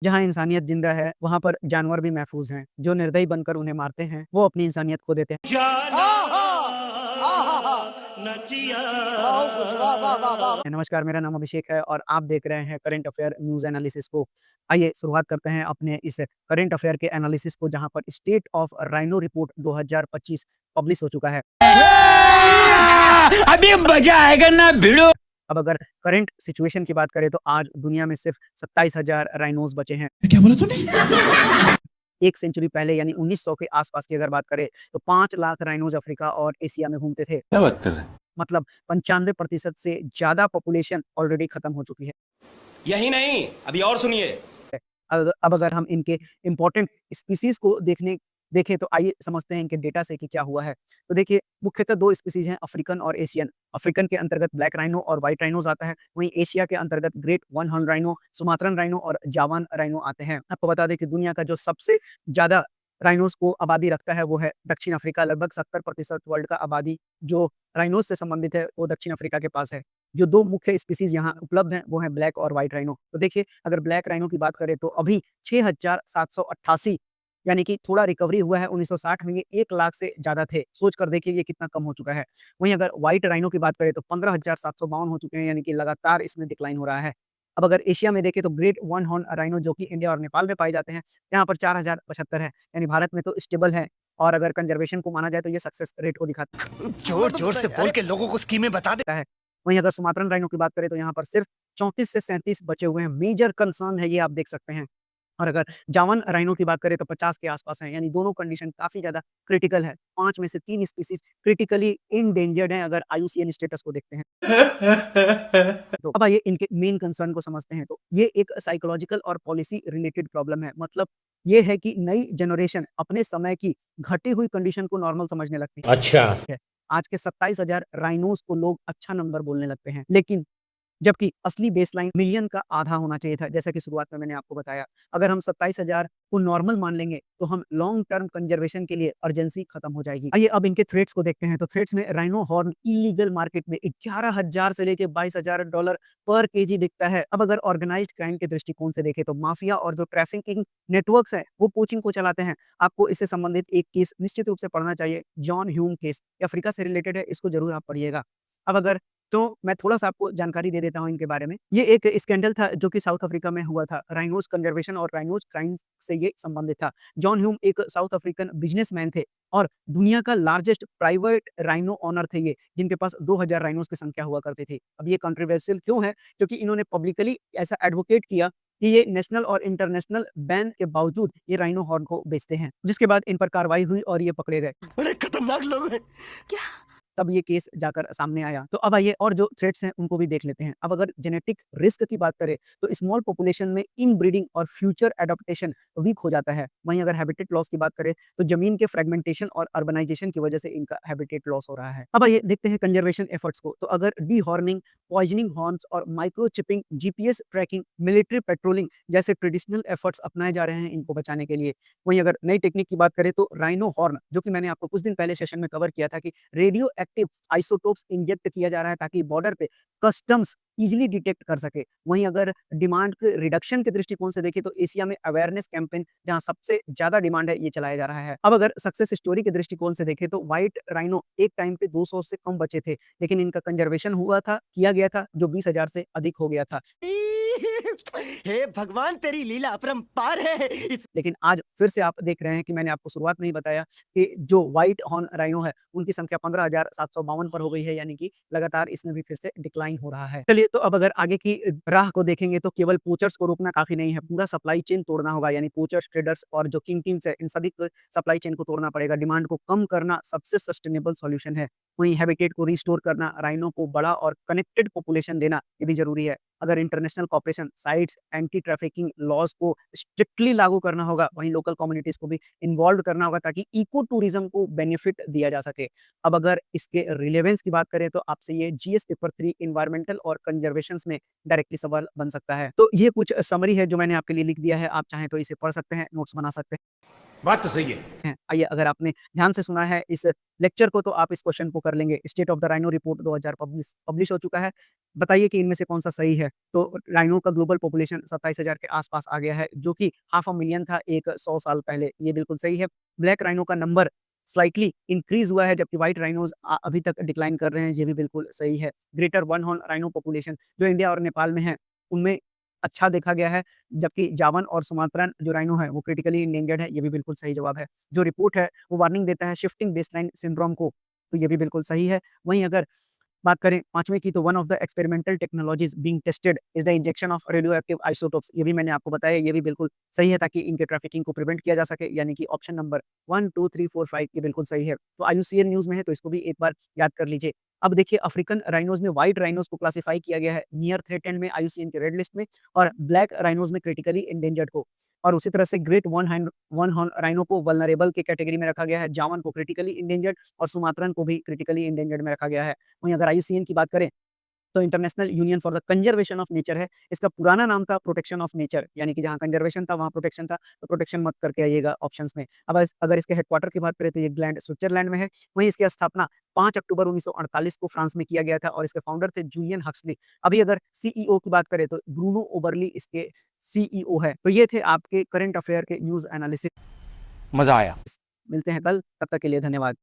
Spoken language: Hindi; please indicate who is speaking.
Speaker 1: जहाँ इंसानियत जिंदा है, वहाँ पर जानवर भी महफूज हैं। जो निर्दयी बनकर उन्हें मारते हैं, वो अपनी इंसानियत खो देते हैं। नमस्कार, मेरा नाम अभिषेक है और आप देख रहे हैं करंट अफेयर न्यूज़ एनालिसिस को। आइए शुरुआत करते हैं अपने इस करंट अफेयर के एनालिसिस को, जहाँ पर state of rhino report 2025 publish हो चुका है।
Speaker 2: अभी मजा आएगा ना भिड़ो।
Speaker 1: अब अगर करंट सिचुएशन की बात करें तो आज दुनिया में सिर्फ 27,000 राइनोज बचे हैं।
Speaker 2: क्या बोला तूने?
Speaker 1: एक सेंचुरी पहले यानी 1900 के आसपास की अगर बात करें तो 5 लाख राइनोज अफ्रीका और एशिया में घूमते थे।
Speaker 2: क्या बात कर रहे हैं?
Speaker 1: मतलब 95% से ज्यादा पॉपुलेशन ऑलरेडी खत्म हो चुकी है।
Speaker 3: यही नहीं, अभी और सुनिए।
Speaker 1: अब अगर हम इनके इम्पोर्टेंट स्पीसीज को देखें तो आइए समझते हैं इनके डेटा से कि क्या हुआ है। तो देखिए, मुख्यतः 2 स्पीसीज हैं, अफ्रीकन और एशियन। अफ्रीकन के अंतर्गत ब्लैक राइनो और व्हाइट राइनोज आता है, वहीं एशिया के अंतर्गत great one horn rhino, Sumatran rhino और जावान राइनो आते हैं। आपको बता दें कि दुनिया का जो सबसे ज्यादा राइनोज को आबादी रखता है वो है दक्षिण अफ्रीका। लगभग 70% वर्ल्ड का आबादी जो राइनोज से संबंधित है वो दक्षिण अफ्रीका के पास है। जो 2 मुख्य स्पीसीज यहाँ उपलब्ध हैं वो हैं ब्लैक और व्हाइट राइनो। तो देखिए, अगर ब्लैक राइनो की बात करें तो अभी 6,788, यानी कि थोड़ा रिकवरी हुआ है। 1960 में ये 1 लाख से ज़्यादा थे। सोच कर देखिए ये कितना कम हो चुका है। वहीं अगर व्हाइट राइनो की बात करें तो 15,752 हो चुके हैं, यानी कि लगातार इसमें डिक्लाइन हो रहा है। अब अगर एशिया में देखें तो ग्रेट वन हॉर्न राइनो जो कि इंडिया और नेपाल में पाए जाते हैं, यहाँ पर 4,075 है, यानी भारत में तो स्टेबल है। और अगर कंजर्वेशन को माना जाए तो ये सक्सेस रेट को दिखाता
Speaker 2: जोर जोर से बोल के लोगों को स्कीमें बता दे।
Speaker 1: है। वहीं अगर सुमात्रन राइनो की बात करें तो यहाँ पर सिर्फ 34 से 37 बचे हुए हैं। मेजर कंसर्न है ये, आप देख सकते हैं। और अगर जावन राइनो की बात करें तो 50 के आसपास है, यानी दोनों कंडीशन काफी ज्यादा क्रिटिकल है। 5 में से 3 स्पीसीज क्रिटिकली इंडेंजर्ड हैं अगर आईयूसीएन स्टेटस को देखते हैं। तो अब आइए इनके मेन कंसर्न को समझते हैं। तो ये एक साइकोलॉजिकल और पॉलिसी रिलेटेड प्रॉब्लम है। मतलब ये है कि नई जनरेशन अपने समय की घटी हुई कंडीशन को नॉर्मल समझने लगती
Speaker 2: अच्छा।
Speaker 1: है। आज के 27,000 राइनोज को लोग अच्छा नंबर बोलने लगते हैं, लेकिन जबकि असली बेसलाइन मिलियन का आधा होना चाहिए था, जैसा कि शुरुआत में मैंने आपको बताया। अगर हम 27,000 को नॉर्मल मान लेंगे तो हम लॉन्ग टर्म कंजर्वेशन के लिए अर्जेंसी खत्म हो जाएगी। आइए अब इनके थ्रेट्स को देखते हैं। तो थ्रेट्स में राइनो हॉर्न इलीगल मार्केट में 11,000 से लेके $22,000 पर केजी बिकता है। अब अगर ऑर्गेनाइज्ड क्राइम के दृष्टिकोण से देखें तो माफिया और जो ट्रैफिकिंग नेटवर्क्स हैं वो पोचिंग को चलाते हैं। आपको इससे संबंधित एक केस निश्चित रूप से पढ़ना चाहिए, जॉन ह्यूम केस, अफ्रीका से रिलेटेड है, इसको जरूर आप पढ़िएगा। अब अगर तो मैं थोड़ा-सा आपको जानकारी दे देता हूँ इनके बारे में। ये एक स्कैंडल था जो कि साउथ अफ्रीका में हुआ था। राइनोज़ कंज़र्वेशन और राइनोज़ क्राइम्स से ये संबंधित था। जॉन ह्यूम एक साउथ अफ्रीकन बिज़नेसमैन थे और दुनिया का लार्जेस्ट प्राइवेट राइनो ओनर थे ये, जिनके पास 2,000 राइनोज़ की संख्या हुआ करती थी। अब ये कंट्रोवर्शियल क्यों है? क्योंकि इन्होंने पब्लिकली ऐसा एडवोकेट किया कि ये नेशनल और इंटरनेशनल बैन के बावजूद ये राइनो हॉर्न को बेचते हैं। जिसके बाद इन पर कार्रवाई हुई और ये पकड़े गए।
Speaker 2: बड़े खतरनाक लोग हैं।
Speaker 1: तब ये केस जाकर सामने आया। तो अब आइए और जो थ्रेट्स हैं उनको भी देख लेते हैं। अब अगर जेनेटिक रिस्क की बात करें तो स्मॉल पॉपुलेशन में इनब्रीडिंग और फ्यूचर एडाप्टेशन वीक हो जाता है। वहीं अगर हैबिटेट लॉस की बात करें तो जमीन के फ्रेगमेंटेशन और अर्बनाइजेशन की वजह से इनका हैबिटेट लॉस हो रहा है। अब आइए देखते हैं कंजर्वेशन एफर्ट्स को। तो अगर डीहॉर्निंग, पॉइजनिंग हॉर्न्स और माइक्रोचिपिंग, जीपीएस ट्रैकिंग, मिलिट्री पेट्रोलिंग जैसे ट्रेडिशनल एफर्ट्स अपनाए जा रहे हैं इनको बचाने के लिए। वहीं अगर नई टेक्निक की बात करें तो राइनो हॉर्न, जो कि मैंने आपको कुछ दिन पहले सेशन में कवर किया था कि रेडियो एक्टिव आइसोटोप्स इंजेक्ट किया जा रहा है ताकि बॉर्डर पे कस्टम्स इजीली डिटेक्ट कर सके। वहीं अगर डिमांड के रिडक्शन के दृष्टिकोण से देखें तो एशिया में अवेयरनेस कैंपेन, जहां सबसे ज्यादा डिमांड है, ये चलाया जा रहा है। अब अगर सक्सेस स्टोरी के दृष्टिकोण से देखें तो व्हाइट राइनो एक टाइम पे 200 से कम बचे थे, लेकिन इनका कंजर्वेशन किया गया था जो 20,000 से अधिक हो गया था।
Speaker 2: हे भगवान, तेरी लीला अपरंपार है।
Speaker 1: लेकिन आज फिर से आप देख रहे हैं कि मैंने आपको शुरुआत में ही बताया कि जो व्हाइट हॉर्न राइनो है उनकी संख्या 15,752 पर हो गई है, यानी कि लगातार इसमें भी फिर से डिक्लाइन हो रहा है। चलिए, तो अब अगर आगे की राह को देखेंगे तो केवल पोचर्स को रोकना काफी नहीं है, पूरा सप्लाई चेन तोड़ना होगा। यानी पोचर्स, ट्रेडर्स और जो किंग पिन्स है, इन सभी सप्लाई चेन को तोड़ना पड़ेगा। डिमांड को कम करना सबसे सस्टेनेबल सॉल्यूशन है। वहीं हैबिटेट को रिस्टोर करना, राइनो को बड़ा और कनेक्टेड पॉपुलेशन देना, ये भी जरूरी है। अगर international cooperation, sites, anti trafficking laws को स्ट्रिक्टली लागू करना होगा, वहीं लोकल कम्युनिटीज को भी इन्वॉल्व करना होगा ताकि इको टूरिज्म को बेनिफिट दिया जा सके। अब अगर इसके रिलेवेंस की बात करें तो आपसे ये जीएस पेपर 3 इन्वायरमेंटल और कंजर्वेशन में डायरेक्टली सवाल बन सकता है। तो ये कुछ समरी है जो मैंने आपके लिए लिख दिया है, आप चाहें तो इसे पढ़ सकते हैं, नोट्स बना सकते
Speaker 2: बात तो सही है।
Speaker 1: हैं। आइए, अगर आपने ध्यान से सुना है इस लेक्चर को तो आप इस क्वेश्चन को कर लेंगे। State of the rhino report 2000 publish हो चुका है। बताइए कि इनमें से कौन-सा सही है? तो राइनो का ग्लोबल पॉपुलेशन 27,000 के आस-पास आ गया है, जो कि हाफ अ मिलियन था एक 100 साल पहले, ये बिल्कुल सही है। ब्लैक राइनो का नंबर स्लाइटली इंक्रीज़ हुआ है, जबकि व्हाइट राइनोज़ अभी तक डिक्लाइन कर रहे हैं, ये भी बिल्कुल सही है। Greater one horn rhino population जो इंडिया और नेपाल में है, उनमें अच्छा देखा गया है, जबकि जावन और सुमात्रान जो राइनो है, वो क्रिटिकली एंडेंजर्ड है, ये भी बिल्कुल सही जवाब है। जो रिपोर्ट है, वो वार्निंग देता है शिफ्टिंग बेसलाइन सिंड्रोम को, तो ये भी बिल्कुल सही है। वहीं अगर बात करें 5वें की तो one of the experimental technologies being tested is the injection of radio active isotopes ये भी मैंने आपको बताया, ये भी बिल्कुल सही है ताकि इनके ट्रैफिकिंग को प्रिवेंट किया जा सके, यानी कि ऑप्शन नंबर 1, 2, 3, 4, 5 ये बिल्कुल सही है। तो आईयूसीएन न्यूज़ में है तो इसको भी एक बार याद कर लीजिए। अब देखिए अफ्रीकन राइनोज़ में व्हाइट राइनोज़ को क्लासिफाई किया गया है नियर थ्रेटेंड में आईयूसीएन के रेड लिस्ट में और ब्लैक राइनोज़ में क्रिटिकली एंडेंजर्ड को। और उसी तरह से ग्रेट वन हॉर्न राइनो को वल्नरेबल की कैटेगरी में रखा गया है, जावन को क्रिटिकली एंडेंजर्ड और सुमात्रन को भी क्रिटिकली एंडेंजर्ड में रखा गया है। वहीं अगर आईयूसीएन की बात करें तो international union for the conservation of nature है। इसका पुराना नाम था प्रोटेक्शन ऑफ नेचर, यानी कि जहाँ कंजर्वेशन था वहाँ प्रोटेक्शन था, तो प्रोटेक्शन मत करके आइएगा ऑप्शंस में। अब अगर इसके हेडक्वार्टर की बात करें तो ये ग्लैंड स्विट्जरलैंड में है। वहीं इसकी स्थापना 5 अक्टूबर 1948 को फ्रांस में किया गया था और इसके फाउंडर थे जूलियन हक्सली। अभी अगर सीईओ की बात करें तो ब्रूनो ओबरली इसके सीईओ है। तो ये थे आपके करंट अफेयर के न्यूज़ एनालिसिस।
Speaker 3: मजा आया।
Speaker 1: मिलते हैं कल, तब तक के लिए धन्यवाद।